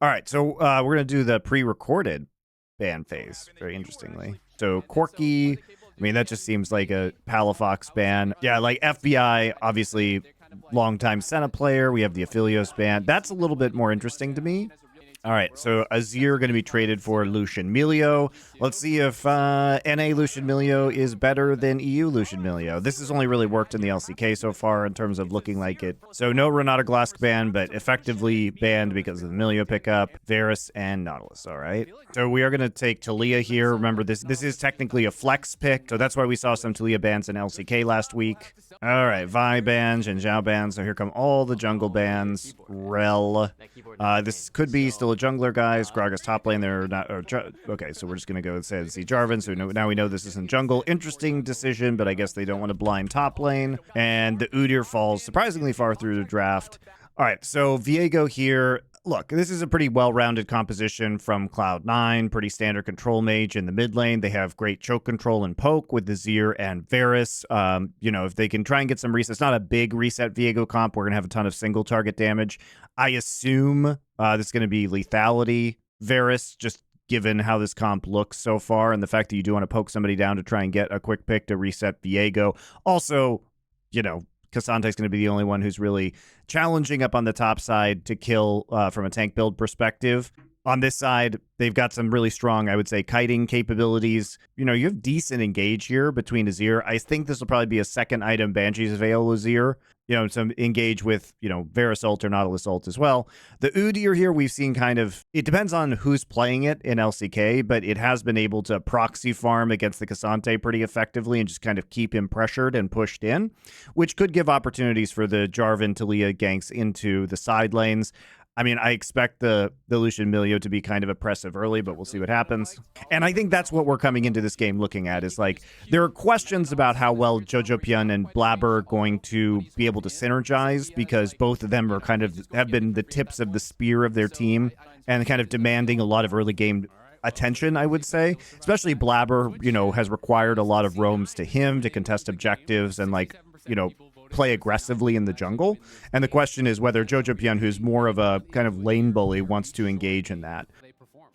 All right, so we're going to do the pre-recorded ban phase, very interestingly. So Corky, I mean, that just seems like a Palafox ban. Yeah, like FBI, obviously, longtime Senna player. We have the Aphelios ban. That's a little bit more interesting to me. All right, so Udyr going to be traded for Lucian Milio. Let's see if NA Lucian Milio is better than EU Lucian Milio. This has only really worked in the LCK so far in terms of looking like it. So no Renata Glask ban, but effectively banned because of the Milio pickup, Varus, and Nautilus. All right, so we are going to take Talia here. Remember, this is technically a flex pick, so that's why we saw some Talia bans in LCK last week. All right, Vi bans and Zhao bans. So here come all the jungle bans. Rel. This could be still a jungler, guys. Gragas top lane. They're not. Okay, so we're just gonna go and see Jarvan. So now we know this isn't jungle. Interesting decision, but I guess they don't want to blind top lane. And the Udyr falls surprisingly far through the draft. All right, so Viego here. Look, this is a pretty well-rounded composition from Cloud9, pretty standard control mage in the mid lane. They have great choke control and poke with the Zir and Varus. You know, if they can try and get some reset, it's not a big reset Viego comp. We're going to have a ton of single target damage. I assume this is going to be lethality Varus, just given how this comp looks so far and the fact that you do want to poke somebody down to try and get a quick pick to reset Viego. Also, you know, Casante's going to be the only one who's really challenging up on the top side to kill from a tank build perspective. On this side, they've got some really strong, I would say, kiting capabilities. You know, you have decent engage here between Azir. I think this will probably be a second item Banshee's Veil Azir. You know, some engage with, you know, Varus ult or Nautilus ult as well. The Udyr here, we've seen kind of, it depends on who's playing it in LCK, but it has been able to proxy farm against the Casante pretty effectively and just kind of keep him pressured and pushed in, which could give opportunities for the Jarvan Talia ganks into the side lanes. I mean, I expect the Lucian Milio to be kind of oppressive early, but we'll see what happens. And I think that's what we're coming into this game looking at is like, there are questions about how well Jojopyun and Blaber are going to be able to synergize because both of them are kind of have been the tips of the spear of their team and kind of demanding a lot of early game attention, I would say. Especially Blaber, you know, has required a lot of roams to him to contest objectives and like, you know, play aggressively in the jungle. And the question is whether Jojopyun, who's more of a kind of lane bully, wants to engage in that. They perform.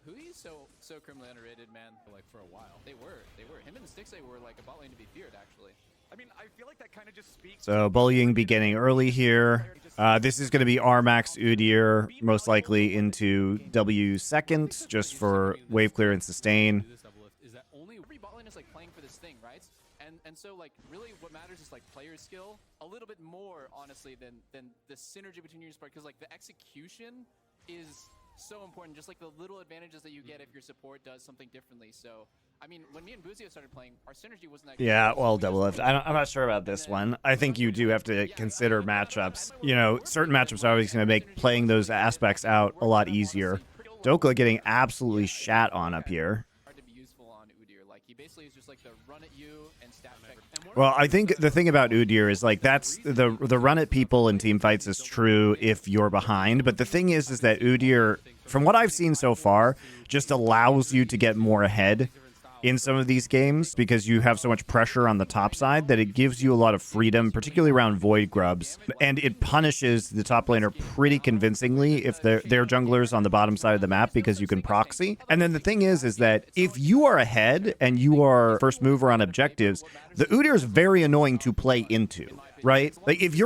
Hui's so criminally underrated, man. Like for a while, they were. Him and the Stixay were like a bot lane to be feared, actually. I mean, I feel like that kind of just speaks. So bullying beginning early here. This is going to be Rmax Udyr, most likely into W second, just for wave clear and sustain. Is that only every bot lane is like playing for this thing, right? And so like really what matters is like player skill a little bit more honestly than the synergy between your support, because like the execution is so important, just like the little advantages that you get if your support does something differently. So I mean, when me and Buzio started playing, our synergy wasn't that good. Yeah, well, double lift. I'm not sure about this one. I think you do have to consider matchups. You know, certain matchups are always going to make playing those aspects out a lot easier. Dhokla getting absolutely shat on up here. Hard to be useful on Udyr. Like he basically is just like the run at you and stat check. Well, I think the thing about Udyr is like that's the run at people in team fights is true if you're behind, but the thing is that Udyr, from what I've seen so far, just allows you to get more ahead in some of these games because you have so much pressure on the top side that it gives you a lot of freedom, particularly around void grubs, and it punishes the top laner pretty convincingly if they're junglers on the bottom side of the map because you can proxy. And then the thing is that if you are ahead and you are first mover on objectives, the Udyr is very annoying to play into. Right? Like if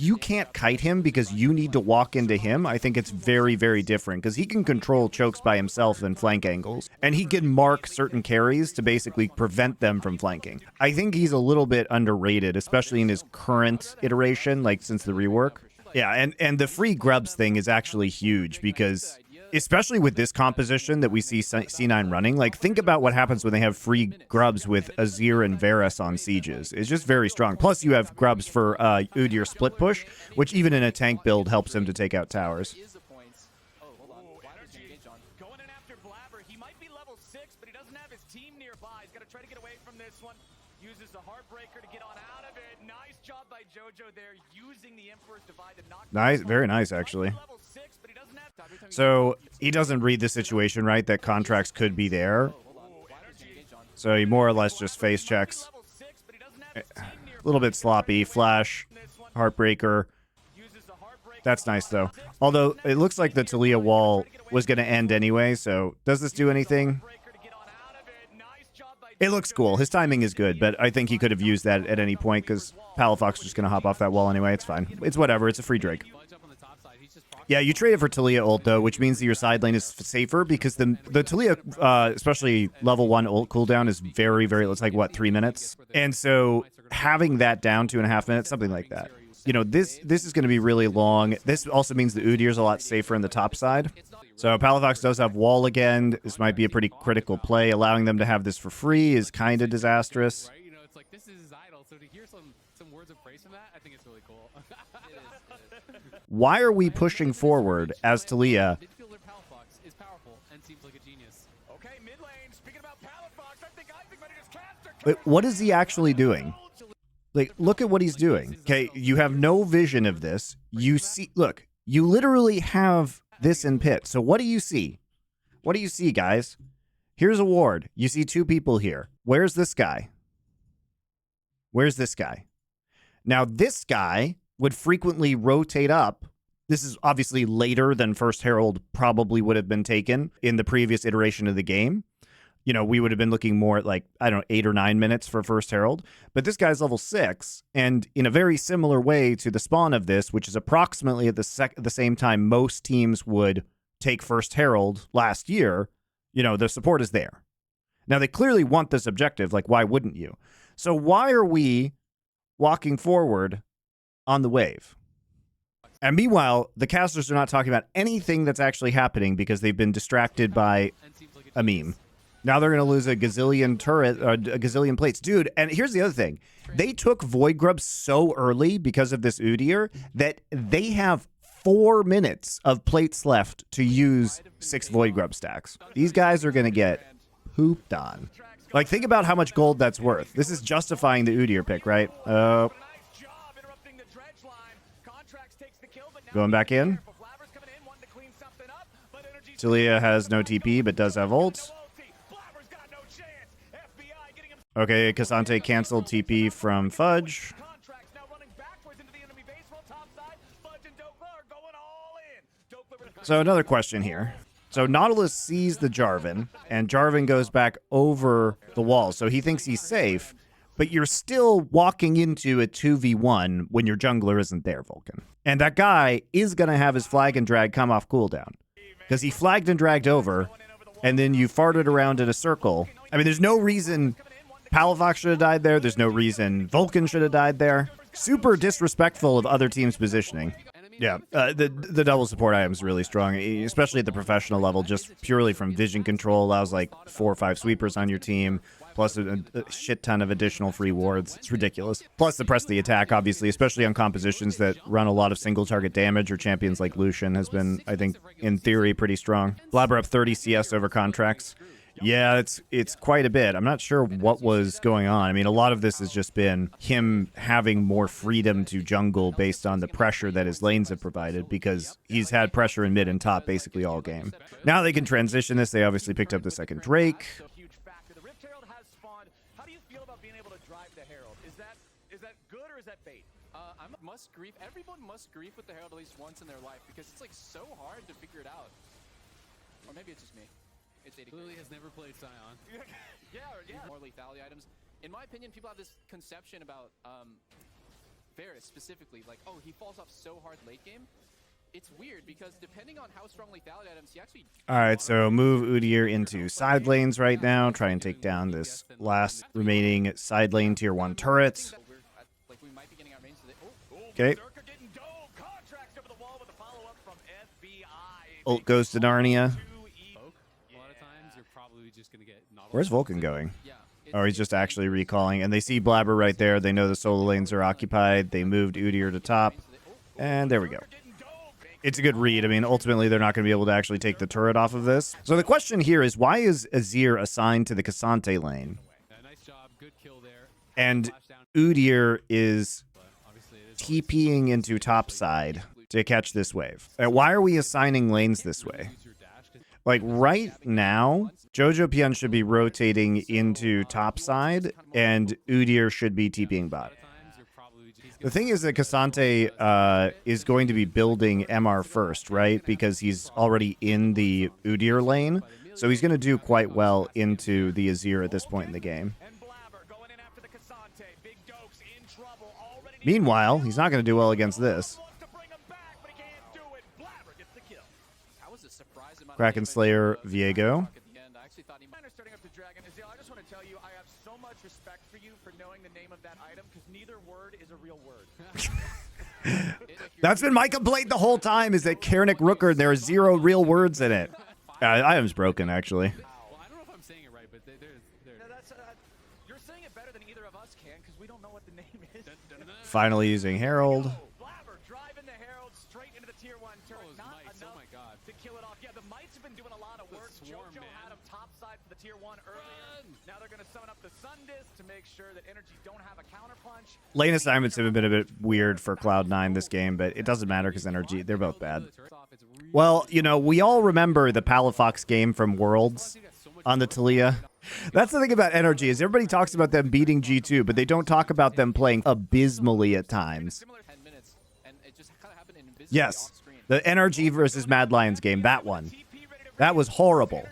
you can't kite him because you need to walk into him, I think it's very, very different because he can control chokes by himself and flank angles, and he can mark certain carries to basically prevent them from flanking. I think he's a little bit underrated, especially in his current iteration, like since the rework. Yeah, and the free grubs thing is actually huge because especially with this composition that we see C9 running, like think about what happens when they have free grubs with Azir and Varus on sieges. It's just very strong. Plus you have grubs for Udyr split push, which even in a tank build helps him to take out towers. Going in after Blaber, he might be level 6, but he doesn't have his team nearby. He's got to try to get away from this one. Uses the Heartbreaker to get on out of it. Nice job by Jojo there, using the Emperor's Divide to knock. Nice, very nice actually. So he doesn't read the situation right that Contractz could be there. So he more or less just face checks. A little bit sloppy. Flash, Heartbreaker. That's nice, though. Although, it looks like the Taliyah wall was going to end anyway, so does this do anything? It looks cool. His timing is good, but I think he could have used that at any point because Palafox is just going to hop off that wall anyway. It's fine. It's whatever. It's a free Drake. Yeah, you trade it for Taliyah ult, though, which means that your side lane is safer because the Taliyah, especially level 1 ult cooldown, is very, very, it's like, what, 3 minutes? And so having that down 2.5 minutes, something like that. You know, this is going to be really long. This also means the Udyr's a lot safer in the top side. So Palafox does have wall again. This might be a pretty critical play. Allowing them to have this for free is kind of disastrous. You know, it's like this is his idol. So to hear some words of praise from that, I think it's really cool. Why are we pushing forward as Taliyah? Midfielder Palafox is powerful and seems like a genius. Okay, mid lane. Speaking about Palafox, I think might have just cast her. But what is he actually doing? Like, look at what he's doing. Okay, you have no vision of this. You see, look, you literally have this in pit. So what do you see? What do you see, guys? Here's a ward. You see 2 people here. Where's this guy? Where's this guy? Now, this guy would frequently rotate up. This is obviously later than First Herald probably would have been taken in the previous iteration of the game. You know, we would have been looking more at like, I don't know, 8 or 9 minutes for First Herald. But this guy's level 6, and in a very similar way to the spawn of this, which is approximately at the same time most teams would take First Herald last year, you know, the support is there. Now, they clearly want this objective. Like, why wouldn't you? So why are we walking forward on the wave? And meanwhile, the casters are not talking about anything that's actually happening because they've been distracted by a meme. Now they're going to lose a gazillion a gazillion plates. Dude, and here's the other thing. They took Void Grub so early because of this Udyr that they have 4 minutes of plates left to use 6 Void Grub stacks. These guys are going to get pooped on. Like, think about how much gold that's worth. This is justifying the Udyr pick, right? Going back in. Taliyah has no TP, but does have ults. Okay, Cassante canceled TP from Fudge. So another question here. So Nautilus sees the Jarvan, and Jarvan goes back over the wall. So he thinks he's safe, but you're still walking into a 2v1 when your jungler isn't there, Vulcun. And that guy is going to have his flag and drag come off cooldown. Because he flagged and dragged over, and then you farted around in a circle. I mean, there's no reason Palafox should have died there. There's no reason Vulcun should have died there. Super disrespectful of other teams' positioning. Yeah, the double support item is really strong, especially at the professional level, just purely from vision control. Allows like 4 or 5 sweepers on your team, plus a shit ton of additional free wards. It's ridiculous. Plus the press the attack, obviously, especially on compositions that run a lot of single target damage, or champions like Lucian has been, I think, in theory, pretty strong. Blaber up 30 CS over Contractz. Yeah, it's quite a bit. I'm not sure what was going on. I mean, a lot of this has just been him having more freedom to jungle based on the pressure that his lanes have provided, because he's had pressure in mid and top basically all game. Now they can transition this. They obviously picked up the second Drake. How do you feel about being able to drive the Herald? Is that good or is that bait? I'm must grief. Everyone must grief with the Herald at least once in their life, because it's like so hard to figure it out. Or maybe it's just me. It's 80. Lily has never played Scion. yeah. More lethality items. In my opinion, people have this conception about Varus specifically, like, oh, he falls off so hard late game. It's weird because depending on how strong lethality items, he actually... All right, so move Udyr into side lanes right now. Try and take down this last remaining side lane tier 1 turret. Like, we might be getting our range to the... Okay. Ult goes to Narnia. Where's Vulcun going? Oh, he's just actually recalling. And they see Blaber right there. They know the solo lanes are occupied. They moved Udyr to top. And there we go. It's a good read. I mean, ultimately, they're not going to be able to actually take the turret off of this. So the question here is, why is Azir assigned to the Cassante lane? And Udyr is TPing into top side to catch this wave. Why are we assigning lanes this way? Like, right now, Jojopyun should be rotating into top side, and Udyr should be TPing bot. The thing is that Cassante is going to be building MR first, right? Because he's already in the Udyr lane. So he's going to do quite well into the Azir at this point in the game. And Blaber going in after the Cassante. Big Dokes in trouble. Already Meanwhile, he's not going to do well against this. wants to bring him back, but he can't do it. Blaber gets the kill. That was a surprise amount of Kraken damage, Slayer, at Viego. the end. I actually thought he might Miner starting up the dragon. Azil, I just want to tell you, I have so much respect for you for knowing the name of that item, because neither word is a real word. That's been my complaint the whole time, is that Karnik Rooker, there are 0 real words in it. Item's broken, actually. Well, I don't know if I'm saying it right, but there's No, that's, you're saying it better than either of us can, because we don't know what the name is. Finally using Herald. Blaber driving the Herald straight into the tier 1 turret. those Not mites, oh enough my god. to kill it off. Yeah, the mites have been doing a lot of The work. swarm, Jojo man. had him topside for the tier 1 earlier. Now they're going to summon up the Sun Disc to make sure that NRG don't have a counterpunch. Lane assignments have been a bit weird for Cloud9 this game, but it doesn't matter because NRG, they're both bad. Well, you know, we all remember the Palafox game from Worlds on the Talia. That's the thing about NRG, is everybody talks about them beating G2, but they don't talk about them playing abysmally at times. similar 10 minutes, and it just kind of happened invisibly Yes, off screen. the NRG versus Mad Lions game, that one. That was horrible.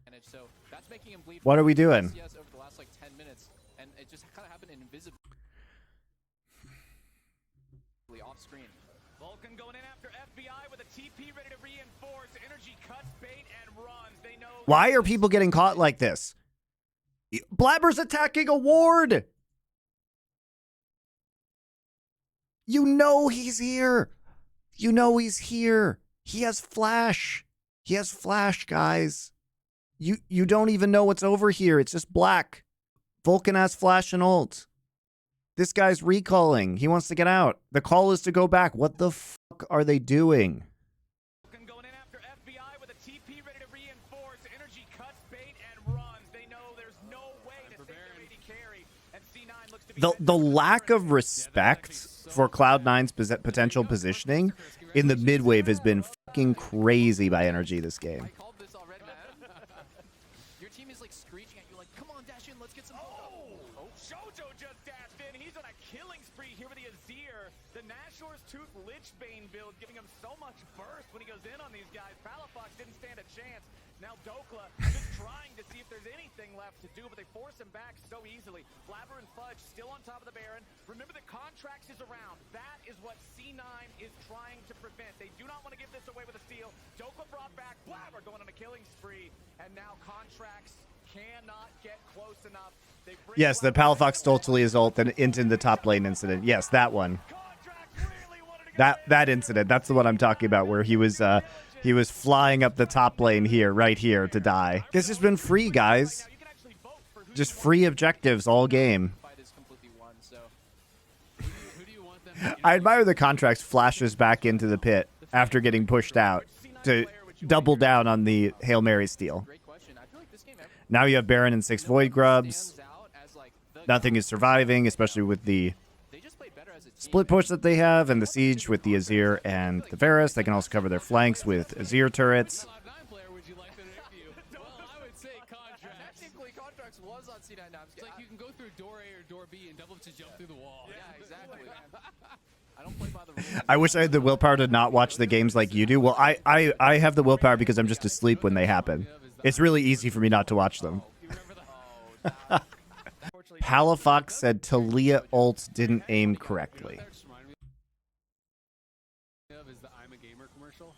And so that's making him bleed What are we for doing? LCS over the last like 10 minutes, and it just kind of happened invisibly off screen. Vulcun going in after FBI with a TP ready to reinforce. NRG cuts bait and runs. They know. Why are people getting caught like this? Blaber's attacking a ward. You know he's here. You know he's here. He has flash. He has flash, guys. You don't even know what's over here. It's just black. Vulcun has flash and ult. This guy's recalling. He wants to get out. The call is to go back. What the fuck are they doing? Vulcun going in after FBI with a TP ready to reinforce. NRG cuts bait and runs. They know there's no way to save their AD carry. And C9 looks to be The lack of respect for Cloud9's potential positioning in the mid wave has been fucking crazy by NRG this game. I called this already, man. Your team is like screeching at you, like, "Come on, dash in, let's get some." Oh, Jojo just dashed in. He's on a killing spree here with the Azir. The Nashor's Tooth Lichbane build giving him so much burst when he goes in on these guys. Palafox didn't stand a chance. Now Dhokla just trying to see if there's anything left to do, but they force him back so easily. Blaber and Fudge still on top of the Baron. Remember the Contractz is around. That is what C9 is trying to prevent. They do not want to give this away with a steal. Dhokla brought back. Blaber going on a killing spree. And now Contractz cannot get close enough. They bring Yes, the Blaber Palafox stole Talia's ult and into the top lane incident. Yes, that one. Contractz really wanted to get That incident. That's the one I'm talking about, where he was flying up the top lane here, right here, to die. This has been free, guys. you can actually vote for who Just free objectives all game. Fight is completely won, so Who do you want them to I admire the Contractz flashes back into the pit after getting pushed out to double down on the Hail Mary steal. great question. I feel like this game Now you have Baron and 6 Void Grubs. stands out as like the Nothing is surviving, especially with the they just played better as a team. split push that they have and the siege with the Azir and the Varus. They can also cover their flanks with Azir turrets. Cloud9 player would you like to interview? Well, I would say Contractz. Technically, Contractz was on C9 now. It's like you can go through door A or door B and double to jump through the wall. Yeah, exactly. I don't play by the rules. I wish I had the willpower to not watch the games like you do. Well, I have the willpower because I'm just asleep when they happen. It's really easy for me not to watch them. You remember the Palafox said Talia ult didn't aim correctly. that just reminded me of is the I'm a Gamer commercial.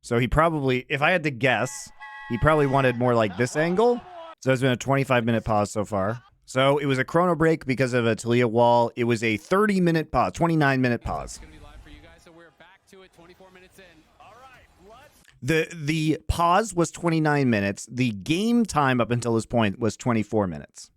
So he probably, if I had to guess, he probably wanted more like this angle. So there's been a 25-minute pause so far. So it was a chrono break because of a Talia wall. It was a 30-minute pause, 29-minute pause. It's gonna be live for you guys, so we're back to it. 24 minutes in. All right, let's The pause was 29 minutes. The game time up until this point was 24 minutes.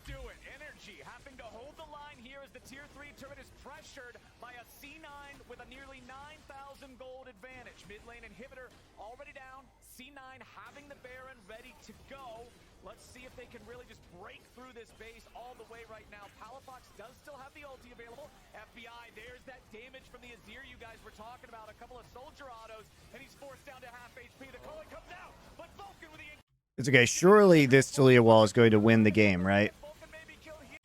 do it. NRG having to hold the line here as the tier 3 turret is pressured by a C9 with a nearly 9,000 gold advantage. Mid lane inhibitor already down. C9 having the Baron ready to go. Let's see if they can really just break through this base all the way right now. Palafox does still have the ulti available. FBI, there's that damage from the Azir you guys were talking about. A couple of soldier autos, and he's forced down to half HP. The calling comes out, but Vulcun with the... It's okay. Surely this Talia wall is going to win the game, right? Vulcun may be killed here.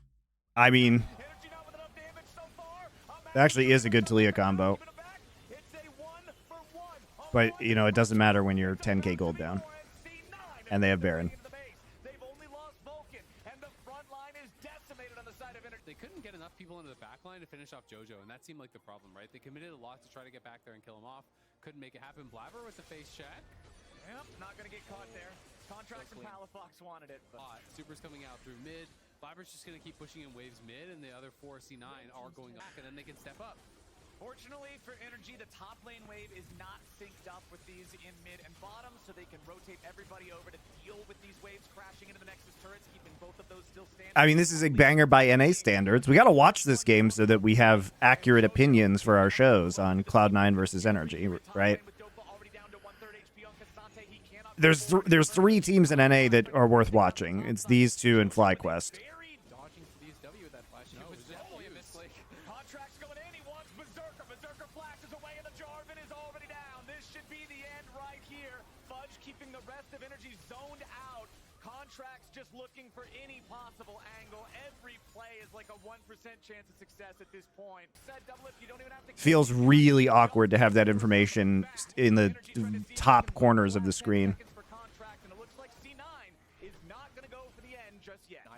I mean, NRG not with enough damage so far. That actually is a good Talia combo. But, you know, it doesn't matter when you're 10k gold down. And they have Baron. They couldn't get enough people into the backline to finish off Jojo, and that seemed like the problem, right? They committed a lot to try to get back there and kill him off. Couldn't make it happen. Blaber with the face check. Yep, not gonna get caught there. Contractz and Palafox wanted it. But Super's coming out through mid. Blaber's just gonna keep pushing in waves mid, and the other 4 C9 are going back, and then they can step up. fortunately for NRG, the top lane wave is not synced up with these in mid and bottom, so they can rotate everybody over to deal with these waves crashing into the Nexus turrets, keeping both of those still standing. I mean, this is a banger by NA standards. We got to watch this game so that we have accurate opinions for our shows on Cloud9 versus NRG, right? There's three teams in NA that are worth watching. It's these two and FlyQuest. Dodging CSW with that flash. No, it was definitely a misclick. Contractz going in, he wants Berserker. Berserker flashes away, and the Jarvan is already down. This should be the end right here. Fudge keeping the rest of energy zoned out. Contractz just looking for any possible angle. Every play is like a 1% chance of success at this point. Said double if you don't even have to. Feels really awkward to have that information in the top corners of the screen.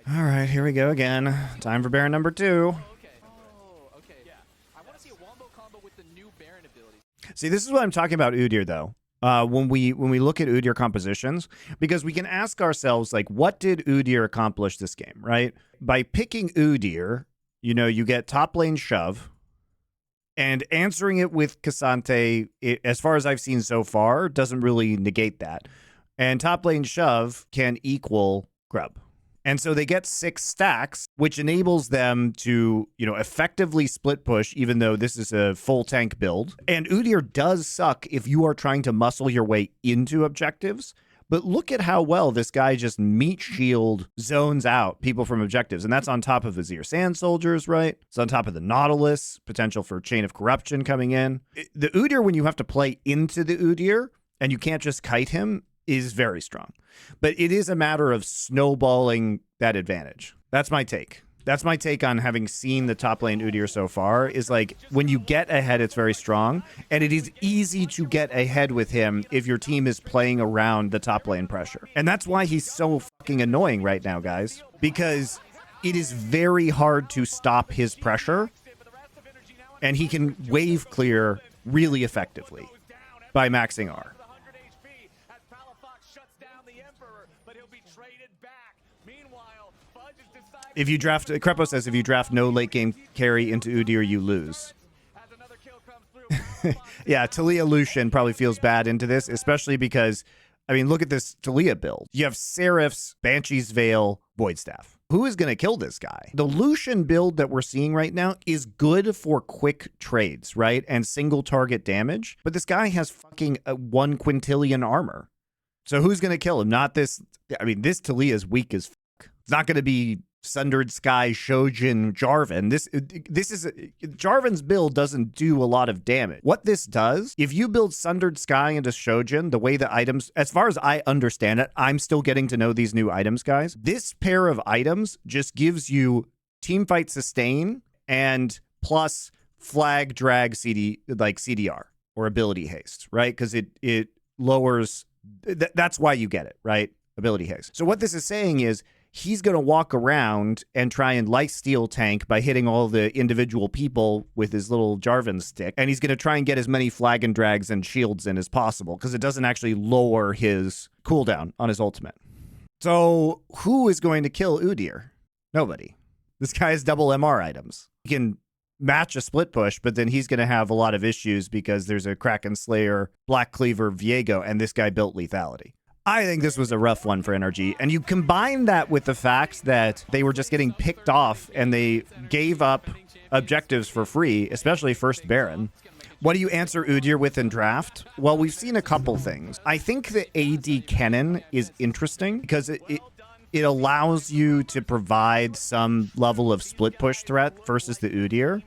All right, here we go again. Time for Baron number 2. Okay. Oh, okay. Yeah. I want to see a wombo combo with the new Baron ability. See, this is what I'm talking about Udyr, though. When we look at Udyr compositions, because we can ask ourselves, like, what did Udyr accomplish this game, right? By picking Udyr, you know, you get top lane shove, and answering it with K'Sante, as far as I've seen so far, doesn't really negate that. And top lane shove can equal grub. And so they get 6 stacks, which enables them to, you know, effectively split push, even though this is a full tank build. And Udyr does suck if you are trying to muscle your way into objectives. But look at how well this guy just meat shield zones out people from objectives. And that's on top of Azir Sand Soldiers, right? It's on top of the Nautilus, potential for Chain of Corruption coming in. The Udyr, when you have to play into the Udyr and you can't just kite him, is very strong. But it is a matter of snowballing that advantage. That's my take. That's my take on having seen the top lane Udyr so far, is like, when you get ahead, it's very strong. And it is easy to get ahead with him if your team is playing around the top lane pressure. And that's why he's so fucking annoying right now, guys. Because it is very hard to stop his pressure. And he can wave clear really effectively by maxing R. If you draft, Crepo says, if you draft no late game carry into Udyr, you lose. Yeah, Talia Lucian probably feels bad into this, especially because, I mean, look at this Talia build. You have Seraph's, Banshee's Veil, Void Staff. Who is going to kill this guy? The Lucian build that we're seeing right now is good for quick trades, right? And single target damage. But this guy has fucking 1 quintillion armor. So who's going to kill him? Not this. I mean, this Talia is weak as fuck. It's not going to be Sundered Sky, Shojin, Jarvan. This is Jarvan's build doesn't do a lot of damage. What this does, if you build Sundered Sky into Shojin, the way the items, as far as I understand it, I'm still getting to know these new items, guys. This pair of items just gives you teamfight sustain and plus flag drag CDR or ability haste, right? Because it lowers. That's why you get it, right? Ability haste. So what this is saying is, he's going to walk around and try and lifesteal tank by hitting all the individual people with his little Jarvan stick. And he's going to try and get as many flag and drags and shields in as possible, because it doesn't actually lower his cooldown on his ultimate. So who is going to kill Udyr? Nobody. This guy has double MR items. He can match a split push, but then he's going to have a lot of issues because there's a Kraken Slayer, Black Cleaver, Viego, and this guy built lethality. I think this was a rough one for NRG. And you combine that with the fact that they were just getting picked off and they gave up objectives for free, especially first Baron. What do you answer Udyr with in draft? Well, we've seen a couple things. I think the AD Cannon is interesting because it allows you to provide some level of split push threat versus the Udyr.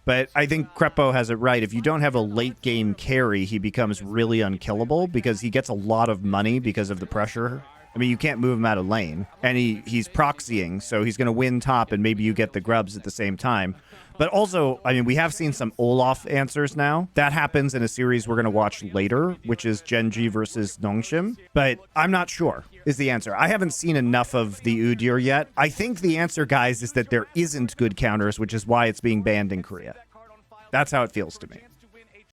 But I think Crepo has it right. If you don't have a late game carry, he becomes really unkillable because he gets a lot of money because of the pressure I mean, you can't move him out of lane. And he's proxying, so he's going to win top, and maybe you get the grubs at the same time. But also, I mean, we have seen some Olaf answers now. That happens in a series we're going to watch later, which is Genji versus Nongshim. But I'm not sure is the answer. I haven't seen enough of the Udyr yet. I think the answer, guys, is that there isn't good counters, which is why it's being banned in Korea. That's how it feels to me.